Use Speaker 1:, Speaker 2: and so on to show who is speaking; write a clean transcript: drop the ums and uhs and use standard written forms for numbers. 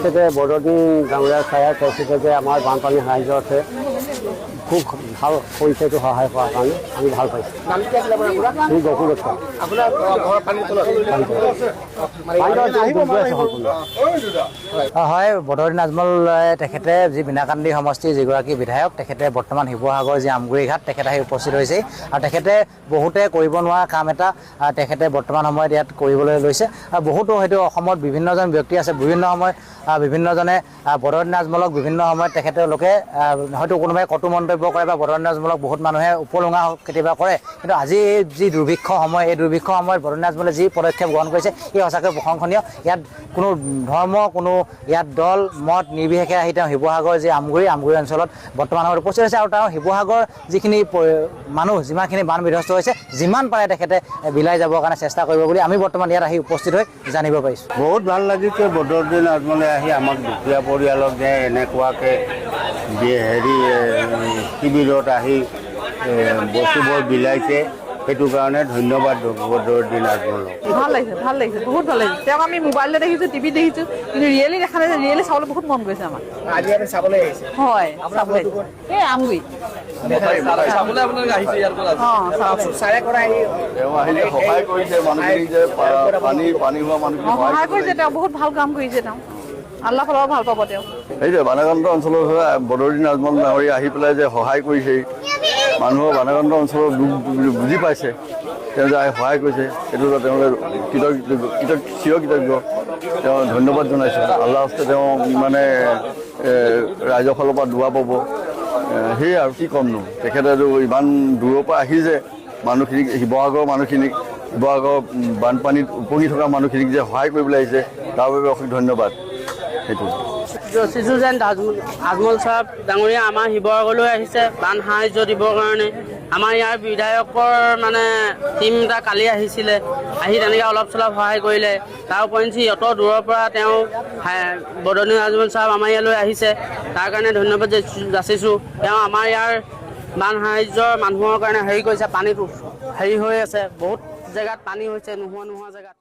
Speaker 1: তেখেতে বৰদিন ডাঙৰীয়া ছাৰে কৈছিলে যে আমাৰ বানপানী সাহায্য আছে, খুব ভাল কৰিছে এইটো সহায় কৰাৰ কাৰণে আমি ভাল পাইছোঁ। গকুল
Speaker 2: হয়, বদৰুদ্দিন আজমল তেখেতে যি বিনাকান্দি সমষ্টিৰ যিগৰাকী বিধায়ক, তেখেতে বৰ্তমান শিৱসাগৰ যি আমগুৰি ঘাট তেখেতে আহি উপস্থিত হৈছে আৰু তেখেতে বহুতে কৰিব নোৱাৰা কাম এটা তেখেতে বৰ্তমান সময়ত ইয়াত কৰিবলৈ লৈছে। আৰু বহুতো হয়তো অসমত বিভিন্নজন ব্যক্তি আছে, বিভিন্ন সময়ত বিভিন্নজনে বদৰুদ্দিন আজমলক বিভিন্ন সময়ত তেখেতলোকে হয়তো কোনোবাই কটু মন্তব্য কৰে বা বদৰুদ্দিন আজমলক বহুত মানুহে উপলুঙা কেতিয়াবা কৰে, কিন্তু আজি এই যি দুৰ্ভিক্ষ সময়, এই দুৰ্ভিক্ষ সময়ত বদৰুদ্দিন আজমলে যি পদক্ষেপ গ্ৰহণ কৰিছে এই সঁচাকৈ প্ৰশংসনীয়। ইয়াত কোনো ধৰ্ম, কোনো ইয়াত দল মত নিৰ্বিশেষে আহি তেওঁ শিৱসাগৰ যি আমগুৰি অঞ্চলত বৰ্তমান সময়ত উপস্থিত হৈছে আৰু তেওঁ শিৱসাগৰ যিখিনি মানুহ যিমানখিনি বান বিধ্বস্ত হৈছে যিমান পাৰে তেখেতে বিলাই যাবৰ কাৰণে চেষ্টা কৰিব বুলি আমি বৰ্তমান ইয়াত আহি উপস্থিত হৈ জানিব পাৰিছোঁ।
Speaker 1: বহুত ভাল লাগিছে বদৰুদ্দিন আজমলে আহি আমাক দুখীয়া পৰিয়ালক যে এনেকুৱাকৈ শিবিৰত আহি বস্তুবোৰ বিলাইছে, সেইটো কাৰণে ধন্যবাদ বদৰুদ্দিন আজমলক।
Speaker 3: ভাল লাগিছে বহুত ভাল লাগিছে। তেওঁক আমি মোবাইলতে দেখিছোঁ, টিভিত দেখিছোঁ, কিন্তু ৰিয়েলি দেখা নাই। ৰিয়েলি চাবলৈ বহুত মন গৈছে আমাৰ।
Speaker 4: আজি আমি চাবলৈ আহিছে।
Speaker 3: হয়, চাবলৈ এই আমগুৰি
Speaker 4: ছাৰে কৰা
Speaker 5: সহায় কৰিছে মানুহখিনিক, যে পানী হোৱা মানুহখিনি
Speaker 3: সহায় কৰিছে। তেওঁ বহুত ভাল কাম কৰিছে। তেওঁ আল্লাহ ফালৰ ভাল পাব। তেওঁ
Speaker 5: সেইটোৱে বাণাকান্ত অঞ্চলৰ বদৰুদ্দিন আজমল ডাঙৰীয়া আহি পেলাই যে সহায় কৰিছে, মানুহৰ বাণাকান্ত অঞ্চলৰ বুজি পাইছে, তেওঁ যে সহায় কৰিছে, সেইটো তেওঁলোকে চিৰকৃতজ্ঞ। তেওঁ ধন্যবাদ জনাইছোঁ। আল্লাহ হস্তে তেওঁ মানে ৰাইজৰ ফালৰ পৰা দুৱা পাব। সেয়ে আৰু কি ক'মনো, তেখেতে ইমান দূৰৰ পৰা আহি যে মানুহখিনিক, শিৱসাগৰৰ বানপানীত উপঙি থকা মানুহখিনিক যে সহায় কৰিবলৈ আহিছে, তাৰ বাবে অশেষ ধন্যবাদ। সেইটো
Speaker 6: চিজুজেন আজমল চাহাব ডাঙৰীয়া আমাৰ শিৱসাগৰলৈ আহিছে বান সাহায্য দিবৰ কাৰণে। আমাৰ ইয়াৰ বিধায়কৰ মানে টীম এটা কালি আহিছিলে, আহি তেনেকৈ অলপ চলপ সহায় কৰিলে। তাৰ উপৰিঞ্চি অত দূৰৰ পৰা তেওঁ বদৰুদ্দিন আজমল চাহাব আমাৰ ইয়ালৈ আহিছে, তাৰ কাৰণে ধন্যবাদ যাচিছোঁ। তেওঁ আমাৰ ইয়াৰ বান সাহায্যৰ মানুহৰ কাৰণে হেৰি কৰিছে, পানীটো হেৰি হৈ আছে, বহুত জেগাত পানী হৈছে, নোহোৱা জেগাত।